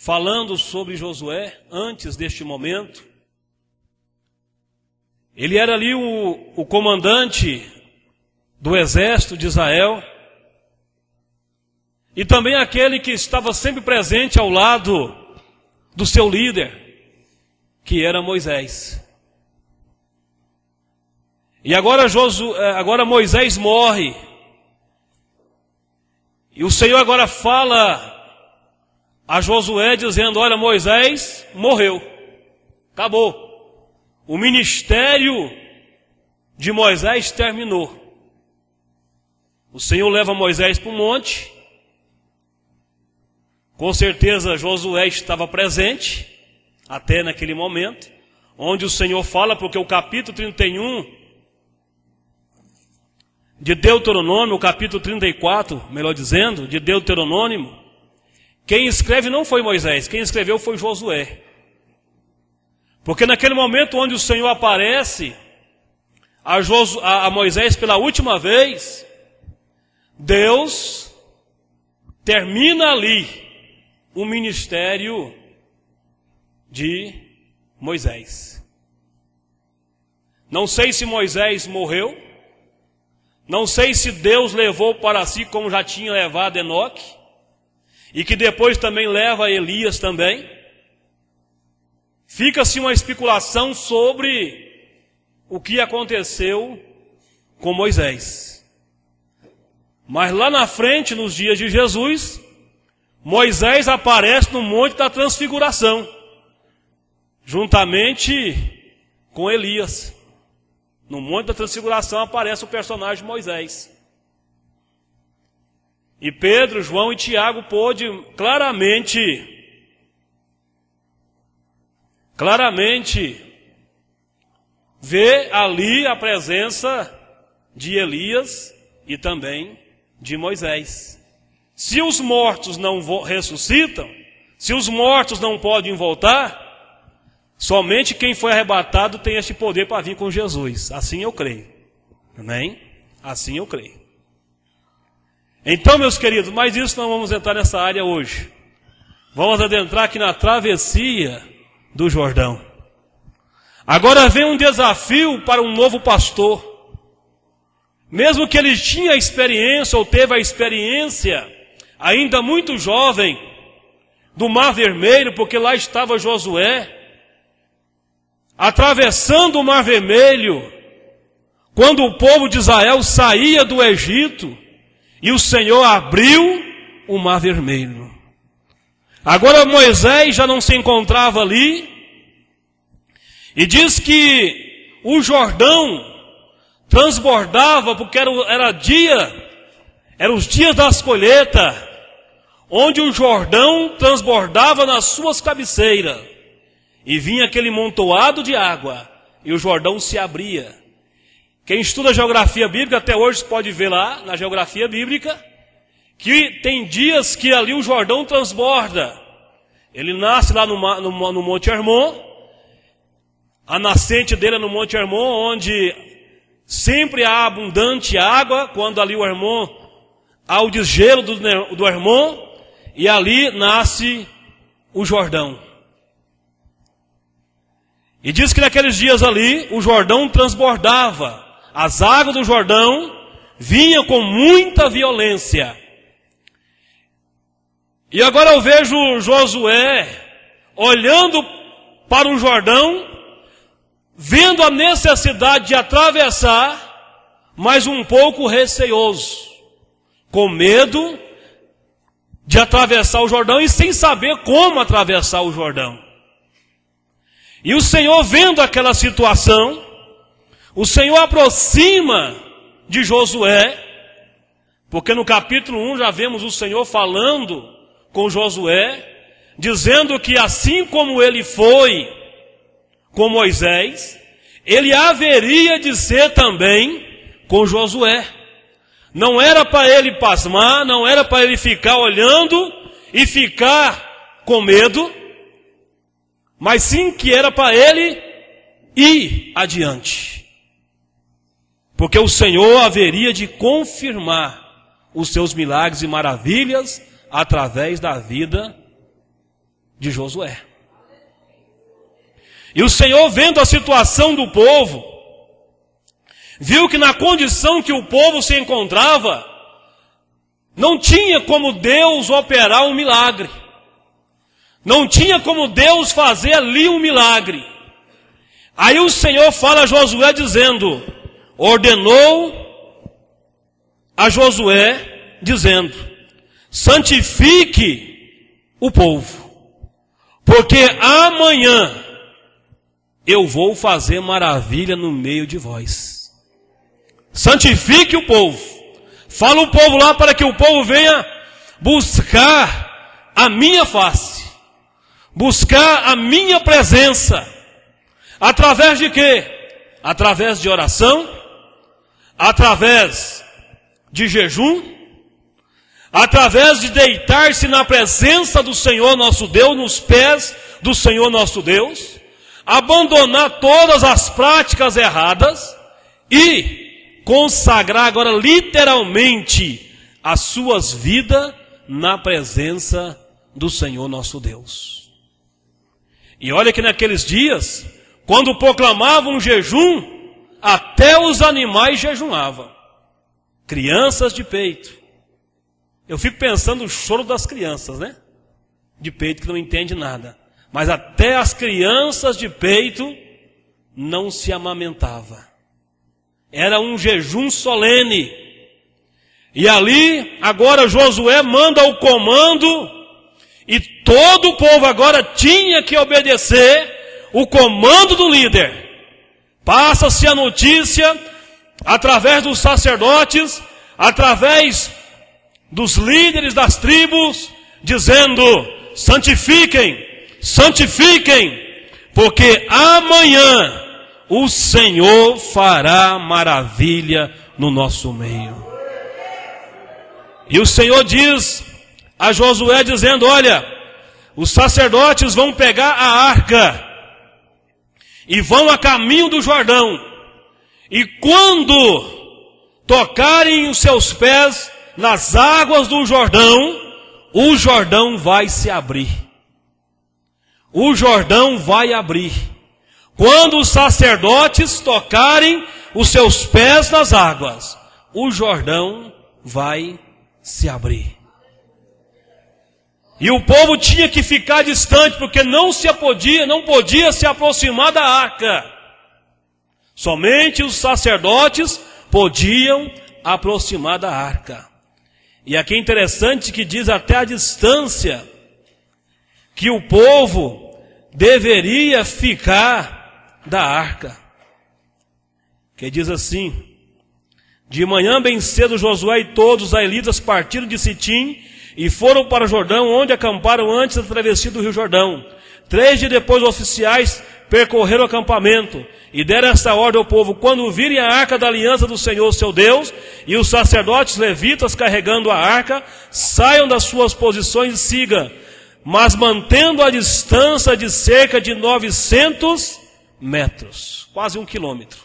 falando sobre Josué antes deste momento. Ele era ali o comandante do exército de Israel e também aquele que estava sempre presente ao lado do seu líder, que era Moisés. E agora Moisés morre. E o Senhor agora fala a Josué dizendo: olha, Moisés morreu. Acabou. O ministério de Moisés terminou. O Senhor leva Moisés para o monte. Com certeza Josué estava presente, até naquele momento, onde o Senhor fala, porque o capítulo 31 de Deuteronômio, o capítulo 34, melhor dizendo, de Deuteronômio, quem escreve não foi Moisés, quem escreveu foi Josué. Porque naquele momento onde o Senhor aparece a Moisés pela última vez, Deus termina ali o ministério de Moisés. Não sei se Moisés morreu, não sei se Deus levou para si como já tinha levado Enoque, e que depois também leva Elias também. Fica-se uma especulação sobre o que aconteceu com Moisés. Mas lá na frente, nos dias de Jesus, Moisés aparece no Monte da Transfiguração, juntamente com Elias. No Monte da Transfiguração aparece o personagem de Moisés. E Pedro, João e Tiago pôde claramente ver ali a presença de Elias e também de Moisés. Se os mortos não ressuscitam, se os mortos não podem voltar, somente quem foi arrebatado tem este poder para vir com Jesus. Assim eu creio. Amém? Assim eu creio. Então, meus queridos, mas isso não vamos entrar nessa área hoje. Vamos adentrar aqui na travessia do Jordão. Agora vem um desafio para um novo pastor. Mesmo que ele tinha experiência ou teve a experiência, ainda muito jovem, do Mar Vermelho, porque lá estava Josué, atravessando o Mar Vermelho, quando o povo de Israel saía do Egito, e o Senhor abriu o Mar Vermelho. Agora Moisés já não se encontrava ali, e diz que o Jordão transbordava, porque eram os dias das colheitas, onde o Jordão transbordava nas suas cabeceiras, e vinha aquele montoado de água, e o Jordão se abria. Quem estuda geografia bíblica até hoje pode ver lá, na geografia bíblica, que tem dias que ali o Jordão transborda. Ele nasce lá no Monte Hermon, a nascente dele é no Monte Hermon, onde sempre há abundante água, quando ali o Hermon, há o desgelo do Hermon, e ali nasce o Jordão. E diz que naqueles dias ali, o Jordão transbordava. As águas do Jordão vinham com muita violência. E agora eu vejo Josué olhando para o Jordão, vendo a necessidade de atravessar, mas um pouco receoso, com medo de atravessar o Jordão e sem saber como atravessar o Jordão. E o Senhor, vendo aquela situação, o Senhor aproxima de Josué, porque no capítulo 1 já vemos o Senhor falando com Josué, dizendo que assim como ele foi com Moisés, ele haveria de ser também com Josué. Não era para ele pasmar, não era para ele ficar olhando e ficar com medo, mas sim que era para ele ir adiante. Porque o Senhor haveria de confirmar os seus milagres e maravilhas através da vida de Josué. E o Senhor, vendo a situação do povo, viu que na condição que o povo se encontrava, não tinha como Deus operar um milagre. Não tinha como Deus fazer ali um milagre. Aí o Senhor fala a Josué dizendo, ordenou a Josué dizendo, santifique o povo, porque amanhã eu vou fazer maravilha no meio de vós. Santifique o povo. Fala o povo lá para que o povo venha buscar a minha face. Buscar a minha presença. Através de quê? Através de oração. Através de jejum. Através de deitar-se na presença do Senhor nosso Deus, nos pés do Senhor nosso Deus. Abandonar todas as práticas erradas e consagrar agora literalmente as suas vidas na presença do Senhor nosso Deus. E olha que naqueles dias, quando proclamavam um jejum, até os animais jejuavam. Crianças de peito. Eu fico pensando no choro das crianças, né? De peito que não entende nada. Mas até as crianças de peito não se amamentavam. Era um jejum solene. E ali, agora Josué manda o comando, e todo o povo agora tinha que obedecer o comando do líder. Passa-se a notícia, através dos sacerdotes, através dos líderes das tribos, dizendo, santifiquem, santifiquem, porque amanhã o Senhor fará maravilha no nosso meio. E o Senhor diz a Josué dizendo, olha, os sacerdotes vão pegar a arca e vão a caminho do Jordão. E quando tocarem os seus pés nas águas do Jordão, o Jordão vai se abrir. O Jordão vai abrir. Quando os sacerdotes tocarem os seus pés nas águas, o Jordão vai se abrir. E o povo tinha que ficar distante, porque não podia se aproximar da arca. Somente os sacerdotes podiam aproximar da arca. E aqui é interessante que diz até a distância que o povo deveria ficar da arca. Que diz assim, de manhã bem cedo Josué e todos os israelitas partiram de Sitim e foram para o Jordão, onde acamparam antes da travessia do rio Jordão. 3 dias depois os oficiais percorreram o acampamento e deram esta ordem ao povo, quando virem a arca da aliança do Senhor seu Deus e os sacerdotes levitas carregando a arca, saiam das suas posições e sigam, mas mantendo a distância de cerca de 900 metros, quase 1 quilômetro.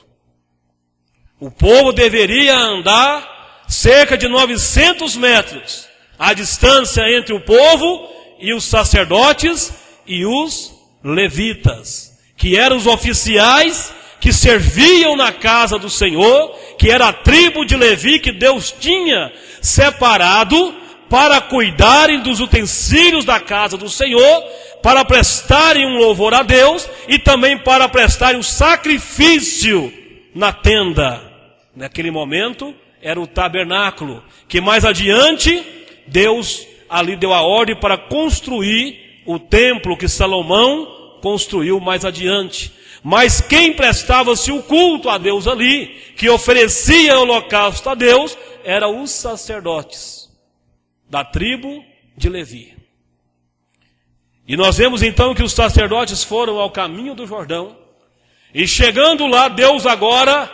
O povo deveria andar cerca de 900 metros, a distância entre o povo e os sacerdotes e os levitas, que eram os oficiais que serviam na casa do Senhor, que era a tribo de Levi que Deus tinha separado para cuidarem dos utensílios da casa do Senhor, para prestarem um louvor a Deus e também para prestarem um sacrifício na tenda. Naquele momento era o tabernáculo, que mais adiante Deus ali deu a ordem para construir o templo que Salomão construiu mais adiante. Mas quem prestava-se o culto a Deus ali, que oferecia holocausto a Deus, eram os sacerdotes da tribo de Levi. E nós vemos então que os sacerdotes foram ao caminho do Jordão, e chegando lá, Deus agora,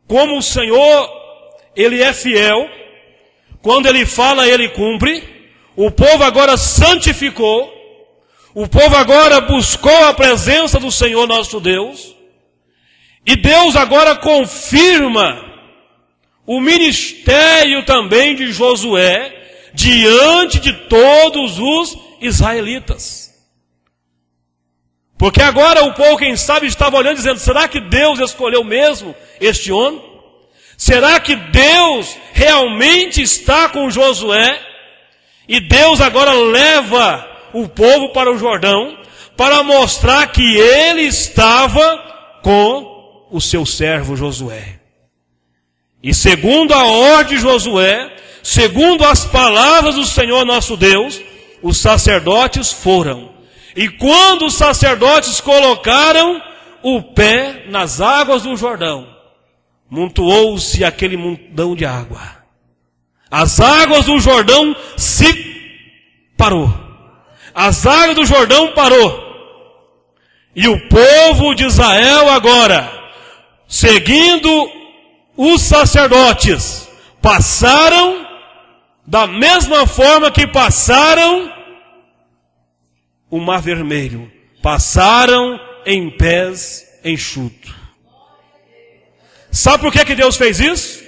como o Senhor, Ele é fiel, quando Ele fala, Ele cumpre. O povo agora santificou, o povo agora buscou a presença do Senhor nosso Deus, e Deus agora confirma o ministério também de Josué, diante de todos os israelitas. Porque agora o povo, quem sabe, estava olhando dizendo, será que Deus escolheu mesmo este homem? Será que Deus realmente está com Josué? E Deus agora leva o povo para o Jordão para mostrar que ele estava com o seu servo Josué. E segundo a ordem de Josué, segundo as palavras do Senhor nosso Deus, os sacerdotes foram. E quando os sacerdotes colocaram o pé nas águas do Jordão, montuou-se aquele montão de água. As águas do Jordão se parou. As águas do Jordão parou. E o povo de Israel agora, seguindo os sacerdotes, passaram da mesma forma que passaram o Mar Vermelho. Passaram em pés enxutos. Sabe por que Deus fez isso?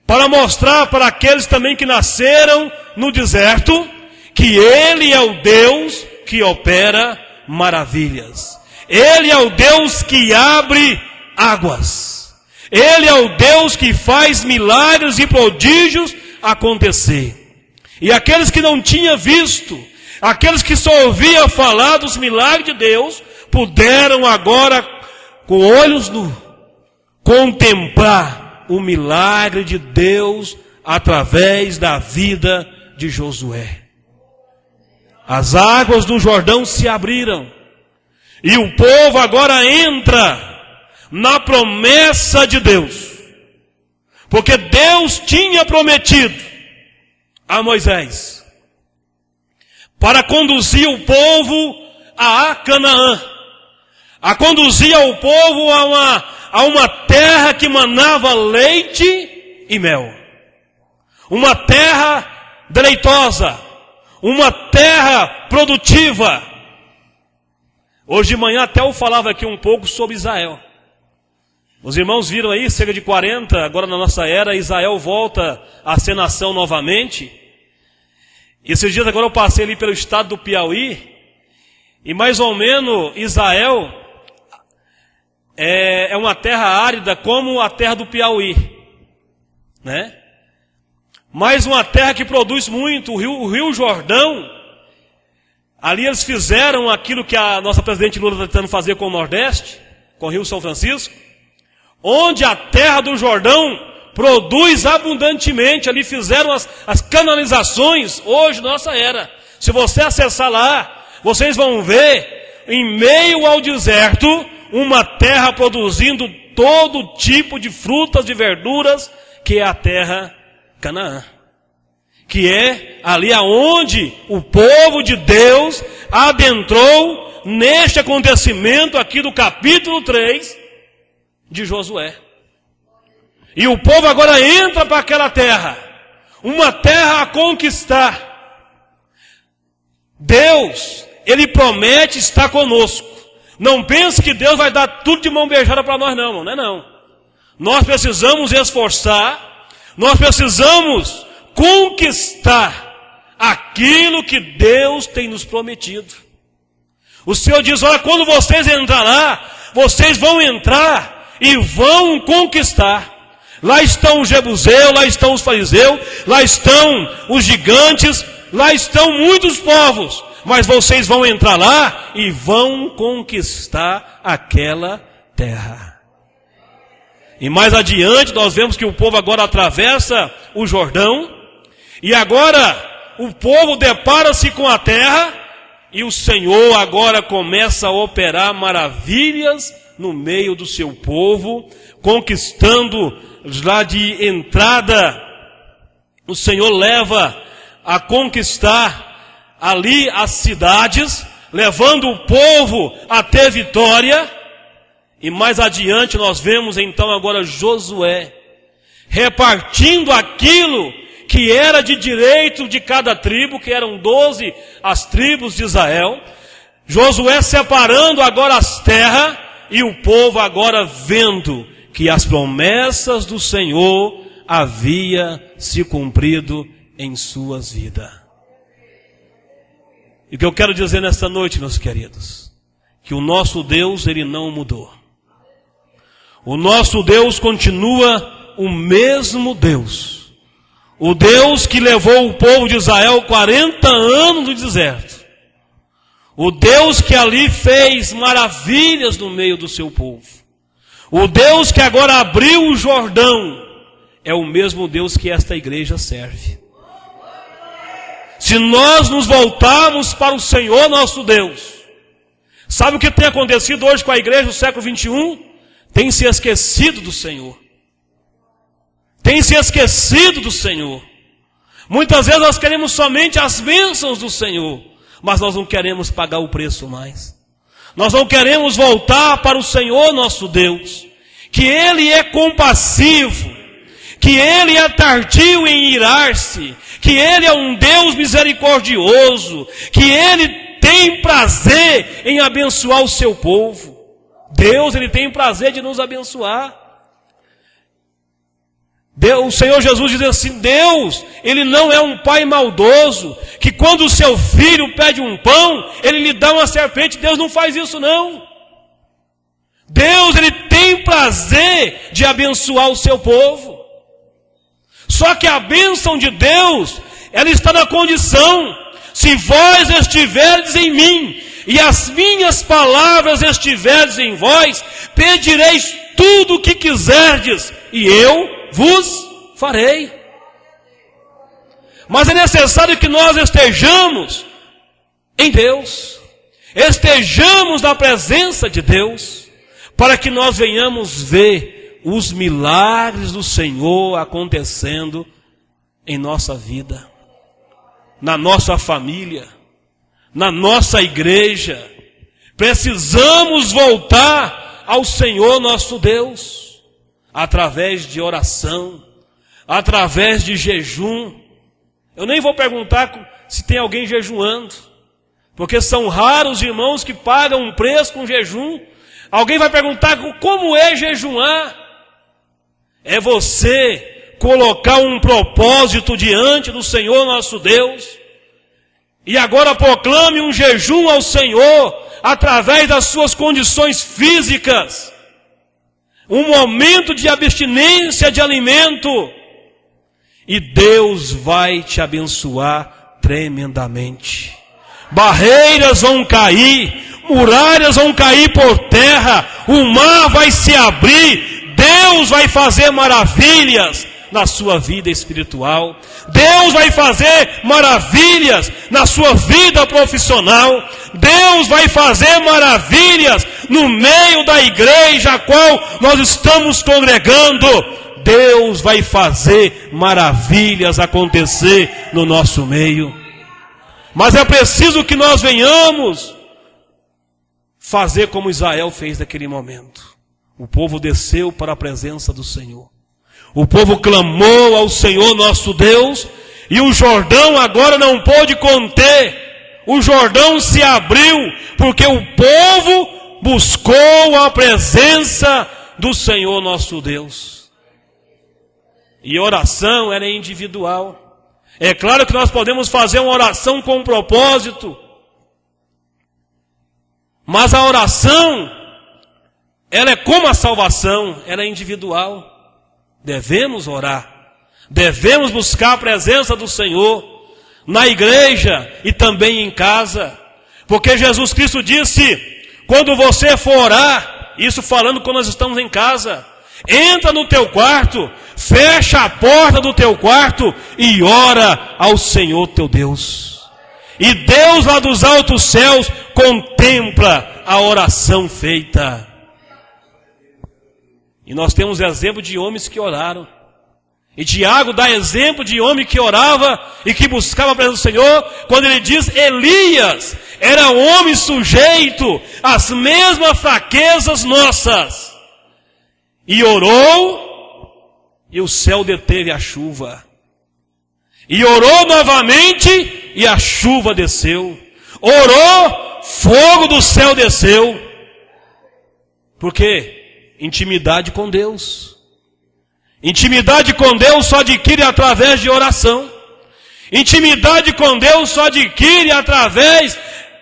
Para mostrar para aqueles também que nasceram no deserto, que Ele é o Deus que opera maravilhas. Ele é o Deus que abre águas. Ele é o Deus que faz milagres e prodígios acontecer. E aqueles que não tinham visto, aqueles que só ouviam falar dos milagres de Deus, puderam agora, com olhos nus, contemplar o milagre de Deus através da vida de Josué. As águas do Jordão se abriram. E o povo agora entra na promessa de Deus. Porque Deus tinha prometido a Moisés para conduzir o povo a Canaã, a conduzir o povo a uma terra que manava leite e mel. Uma terra deleitosa, uma terra produtiva. Hoje de manhã até eu falava aqui um pouco sobre Israel. Os irmãos viram aí, cerca de 40, agora na nossa era, Israel volta a ser nação novamente. E esses dias agora eu passei ali pelo estado do Piauí, e mais ou menos Israel é uma terra árida como a terra do Piauí, né? Mas uma terra que produz muito, o Rio Jordão. Ali eles fizeram aquilo que a nossa presidente Lula está tentando fazer com o Nordeste, com o Rio São Francisco, onde a terra do Jordão produz abundantemente. Ali fizeram as canalizações, hoje, nossa era. Se você acessar lá, vocês vão ver, em meio ao deserto, uma terra produzindo todo tipo de frutas e verduras, que é a terra Canaã. Que é ali aonde o povo de Deus adentrou neste acontecimento aqui do capítulo 3 de Josué. E o povo agora entra para aquela terra, uma terra a conquistar. Deus, Ele promete estar conosco. Não pense que Deus vai dar tudo de mão beijada para nós, não, não é não. Nós precisamos esforçar, nós precisamos conquistar aquilo que Deus tem nos prometido. O Senhor diz, olha, quando vocês entrar lá, vocês vão entrar e vão conquistar. Lá estão os jebuseus, lá estão os fariseus, lá estão os gigantes, lá estão muitos povos, mas vocês vão entrar lá e vão conquistar aquela terra. E mais adiante nós vemos que o povo agora atravessa o Jordão, e agora o povo depara-se com a terra, e o Senhor agora começa a operar maravilhas no meio do seu povo, conquistando lá de entrada. O Senhor leva a conquistar ali as cidades, levando o povo a ter vitória. E mais adiante nós vemos então agora Josué repartindo aquilo que era de direito de cada tribo, que eram 12 as tribos de Israel. Josué separando agora as terras, e o povo agora vendo que as promessas do Senhor havia se cumprido em suas vidas. E o que eu quero dizer nesta noite, meus queridos, que o nosso Deus, Ele não mudou. O nosso Deus continua o mesmo Deus. O Deus que levou o povo de Israel 40 anos no deserto. O Deus que ali fez maravilhas no meio do seu povo. O Deus que agora abriu o Jordão. É o mesmo Deus que esta igreja serve. Se nós nos voltarmos para o Senhor nosso Deus, sabe o que tem acontecido hoje com a igreja do século 21? Tem se esquecido do Senhor. Tem se esquecido do Senhor. Muitas vezes nós queremos somente as bênçãos do Senhor, mas nós não queremos pagar o preço mais. Nós não queremos voltar para o Senhor nosso Deus, que Ele é compassivo, que Ele é tardio em irar-se, que Ele é um Deus misericordioso, que Ele tem prazer em abençoar o seu povo. Deus, Ele tem prazer de nos abençoar. O Senhor Jesus diz assim, Deus, Ele não é um pai maldoso, que quando o seu filho pede um pão, Ele lhe dá uma serpente. Deus não faz isso não. Deus, Ele tem prazer de abençoar o seu povo. Só que a bênção de Deus, ela está na condição, se vós estiverdes em mim, e as minhas palavras estiverdes em vós, pedireis tudo o que quiserdes, e eu vos farei. Mas é necessário que nós estejamos em Deus, estejamos na presença de Deus, para que nós venhamos ver os milagres do Senhor acontecendo em nossa vida, na nossa família, na nossa igreja. Precisamos voltar ao Senhor nosso Deus, através de oração, através de jejum. Eu nem vou perguntar se tem alguém jejuando, porque são raros irmãos que pagam um preço com jejum. Alguém vai perguntar como é jejuar? É você colocar um propósito diante do Senhor nosso Deus, e agora proclame um jejum ao Senhor, através das suas condições físicas, um momento de abstinência de alimento, e Deus vai te abençoar tremendamente. Barreiras vão cair, muralhas vão cair por terra, o mar vai se abrir, Deus vai fazer maravilhas na sua vida espiritual, Deus vai fazer maravilhas na sua vida profissional, Deus vai fazer maravilhas no meio da igreja a qual nós estamos congregando. Deus vai fazer maravilhas acontecer no nosso meio. Mas é preciso que nós venhamos fazer como Israel fez naquele momento. O povo desceu para a presença do Senhor. O povo clamou ao Senhor nosso Deus, e o Jordão agora não pôde conter. O Jordão se abriu, porque o povo buscou a presença do Senhor nosso Deus. E oração era individual. É claro que nós podemos fazer uma oração com um propósito, mas a oração, ela é como a salvação, ela é individual. Devemos orar, devemos buscar a presença do Senhor na igreja e também em casa, porque Jesus Cristo disse, quando você for orar, isso falando quando nós estamos em casa, entra no teu quarto, fecha a porta do teu quarto e ora ao Senhor teu Deus. E Deus lá dos altos céus contempla a oração feita. E nós temos exemplo de homens que oraram. E Tiago dá exemplo de homem que orava e que buscava a presença do Senhor, quando ele diz, Elias era um homem sujeito às mesmas fraquezas nossas. E orou, e o céu deteve a chuva. E orou novamente, e a chuva desceu. Orou, fogo do céu desceu. Por quê? Intimidade com Deus. Intimidade com Deus só adquire através de oração. Intimidade com Deus só adquire através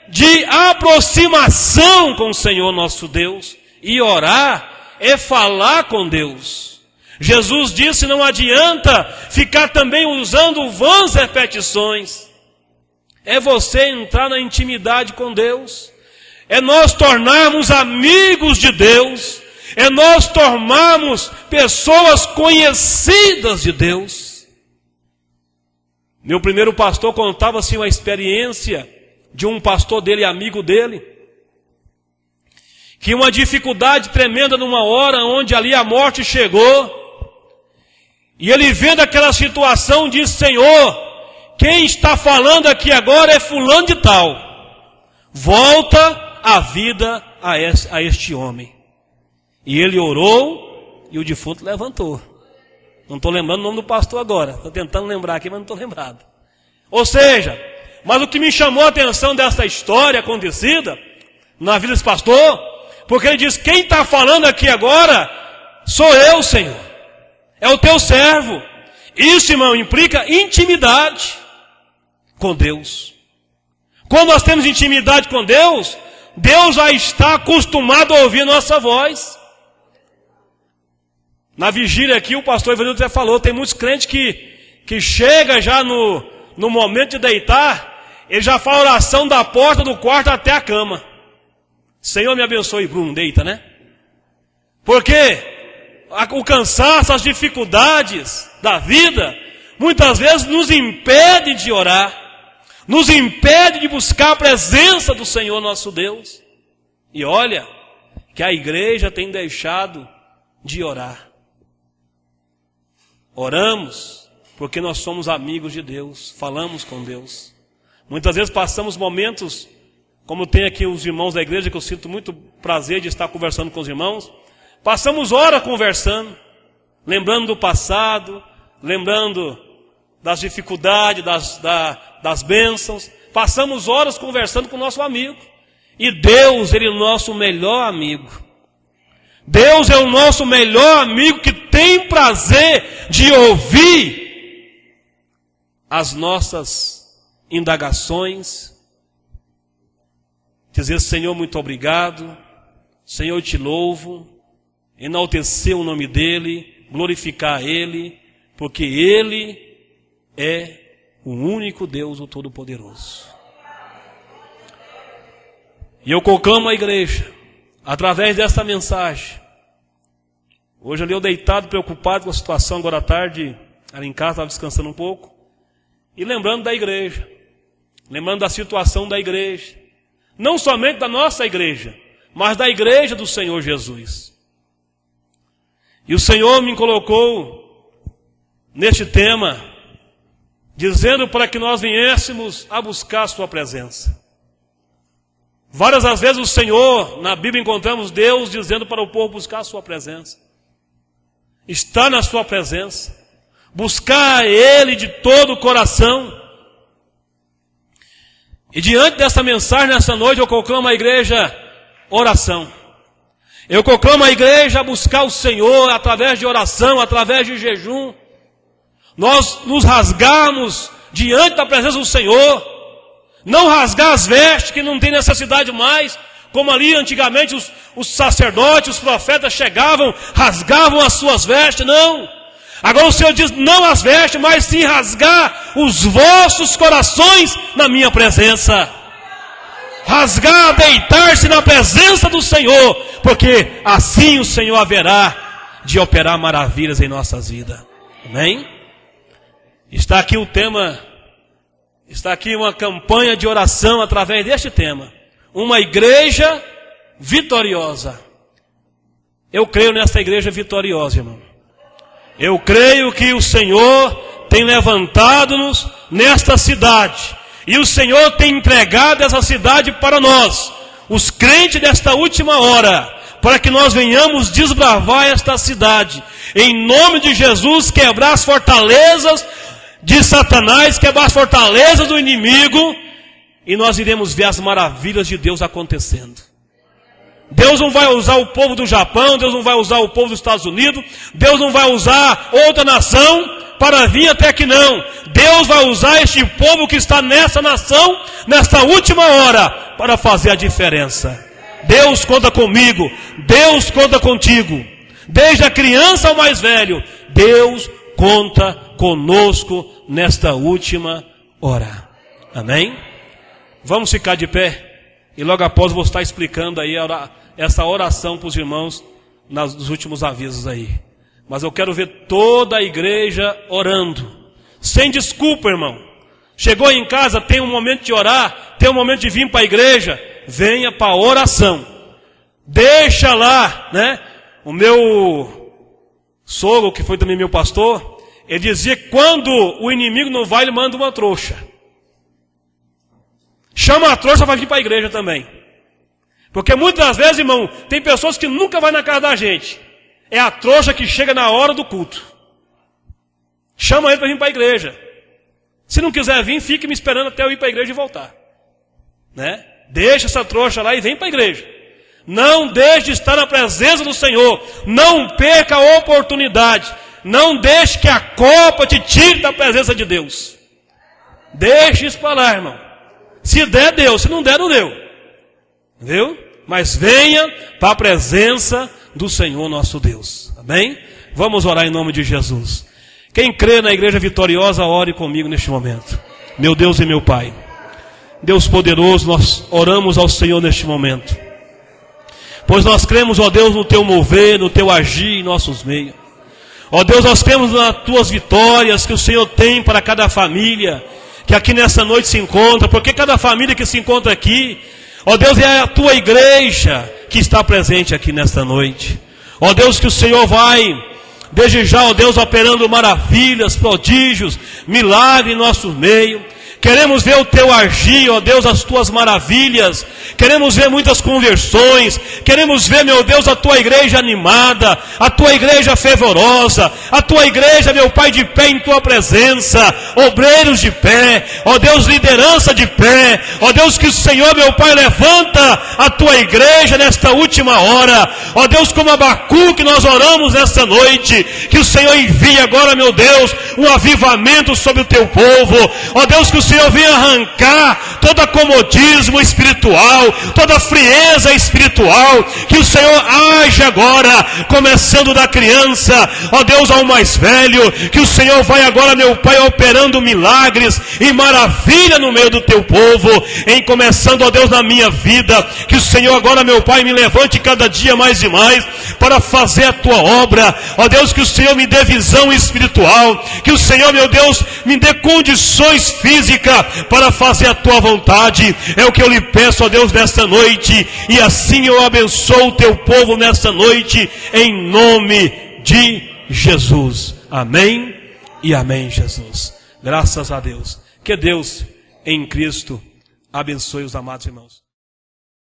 de aproximação com o Senhor nosso Deus. E orar é falar com Deus. Jesus disse: não adianta ficar também usando vãs repetições. É você entrar na intimidade com Deus. É nós tornarmos amigos de Deus. É nós tornarmos pessoas conhecidas de Deus. Meu primeiro pastor contava-se uma experiência de um pastor dele, amigo dele, que uma dificuldade tremenda numa hora onde ali a morte chegou, e ele vendo aquela situação disse: Senhor, quem está falando aqui agora é fulano de tal, volta a vida a este homem. E ele orou e o defunto levantou. Não estou lembrando o nome do pastor agora, estou tentando lembrar aqui, mas não estou lembrado. Ou seja, mas o que me chamou a atenção dessa história acontecida na vida desse pastor, porque ele diz: quem está falando aqui agora sou eu, Senhor, é o teu servo. Isso, irmão, implica intimidade com Deus. Quando nós temos intimidade com Deus, Deus já está acostumado a ouvir nossa voz. Na vigília aqui, o pastor Ivanildo até falou, tem muitos crentes que chega já no momento de deitar, ele já faz a oração da porta do quarto até a cama. Senhor, me abençoe, Bruno, deita, né? Porque o cansaço, as dificuldades da vida, muitas vezes nos impede de orar, nos impede de buscar a presença do Senhor nosso Deus. E olha, que a igreja tem deixado de orar. Oramos porque nós somos amigos de Deus, falamos com Deus. Muitas vezes passamos momentos, como tem aqui os irmãos da igreja, que eu sinto muito prazer de estar conversando com os irmãos. Passamos horas conversando, lembrando do passado, lembrando das dificuldades, das bênçãos. Passamos horas conversando com o nosso amigo. E Deus, Ele é o nosso melhor amigo. Deus é o nosso melhor amigo que tem prazer de ouvir as nossas indagações. Dizer: Senhor, muito obrigado. Senhor, eu te louvo. Enaltecer o nome dEle, glorificar Ele, porque Ele é o único Deus, o Todo-Poderoso. E eu conclamo a igreja, através dessa mensagem. Hoje ali eu deitado, preocupado com a situação, agora à tarde, ali em casa, estava descansando um pouco. E lembrando da igreja, lembrando da situação da igreja. Não somente da nossa igreja, mas da igreja do Senhor Jesus. E o Senhor me colocou neste tema, dizendo para que nós viéssemos a buscar a sua presença. Várias as vezes o Senhor, na Bíblia encontramos Deus dizendo para o povo buscar a sua presença. Estar na sua presença. Buscar Ele de todo o coração. E diante dessa mensagem, nessa noite, eu conclamo a igreja oração. Eu conclamo a igreja a buscar o Senhor através de oração, através de jejum. Nós nos rasgarmos diante da presença do Senhor. Não rasgar as vestes, que não tem necessidade mais, como ali antigamente os sacerdotes, os profetas chegavam, rasgavam as suas vestes, não. Agora o Senhor diz: não as vestes, mas sim rasgar os vossos corações na minha presença. Rasgar, deitar-se na presença do Senhor, porque assim o Senhor haverá de operar maravilhas em nossas vidas. Amém? Está aqui o tema. Está aqui uma campanha de oração através deste tema. Uma igreja vitoriosa. Eu creio nessa igreja vitoriosa, irmão. Eu creio que o Senhor tem levantado-nos nesta cidade. E o Senhor tem entregado essa cidade para nós, os crentes desta última hora, para que nós venhamos desbravar esta cidade. Em nome de Jesus, quebrar as fortalezas de Satanás, quebrar as fortalezas do inimigo, e nós iremos ver as maravilhas de Deus acontecendo. Deus não vai usar o povo do Japão, Deus não vai usar o povo dos Estados Unidos, Deus não vai usar outra nação para vir até que não. Deus vai usar este povo que está nessa nação, nesta última hora, para fazer a diferença. Deus conta comigo, Deus conta contigo. Desde a criança ao mais velho, Deus conta conosco nesta última hora. Amém? Vamos ficar de pé e logo após vou estar explicando aí essa oração para os irmãos nos últimos avisos aí. Mas eu quero ver toda a igreja orando, sem desculpa, irmão. Chegou em casa, tem um momento de orar, tem um momento de vir para a igreja, venha para a oração. Deixa lá, né? O meu sogro, que foi também meu pastor, ele dizia que quando o inimigo não vai, ele manda uma trouxa. Chama a trouxa para vir para a igreja também. Porque muitas das vezes, irmão, tem pessoas que nunca vão na casa da gente. É a trouxa que chega na hora do culto. Chama ele para vir para a igreja. Se não quiser vir, fique me esperando até eu ir para a igreja e voltar. Né? Deixa essa trouxa lá e vem para a igreja. Não deixe de estar na presença do Senhor. Não perca a oportunidade. Não deixe que a copa te tire da presença de Deus. Deixe isso para lá, irmão. Se der, deu. Se não der, não deu. Viu? Mas venha para a presença do Senhor nosso Deus. Amém? Vamos orar em nome de Jesus. Quem crê na igreja vitoriosa, ore comigo neste momento. Meu Deus e meu Pai, Deus poderoso, nós oramos ao Senhor neste momento. Pois nós cremos, ó Deus, no Teu mover, no Teu agir em nossos meios. Ó Deus, nós cremos nas Tuas vitórias que o Senhor tem para cada família que aqui nessa noite se encontra, porque cada família que se encontra aqui, ó Deus, é a Tua igreja que está presente aqui nesta noite. Ó Deus, que o Senhor vai, desde já, ó Deus, operando maravilhas, prodígios, milagres em nosso meio. Queremos ver o Teu agir, ó Deus, as Tuas maravilhas. Queremos ver muitas conversões. Queremos ver, meu Deus, a Tua igreja animada, a Tua igreja fervorosa, a Tua igreja, meu Pai, de pé em Tua presença, obreiros de pé, ó Deus, liderança de pé. Ó Deus, que o Senhor, meu Pai, levanta a Tua igreja nesta última hora. Ó Deus, como Abacuque nós oramos nesta noite, que o Senhor envie agora, meu Deus, um avivamento sobre o Teu povo. Ó Deus, que o Senhor venha arrancar todo acomodismo espiritual, toda frieza espiritual, que o Senhor age agora, começando da criança, ó Deus, ao mais velho, que o Senhor vai agora, meu Pai, operando milagres e maravilha no meio do Teu povo, em começando, ó Deus, na minha vida, que o Senhor agora, meu Pai, me levante cada dia mais e mais, para fazer a Tua obra. Ó Deus, que o Senhor me dê visão espiritual, que o Senhor, meu Deus, me dê condições físicas para fazer a Tua vontade. É o que eu lhe peço, ó Deus, nesta noite, e assim eu abençoo o Teu povo nesta noite, em nome de Jesus. Amém e amém, Jesus. Graças a Deus. Que Deus em Cristo abençoe os amados irmãos.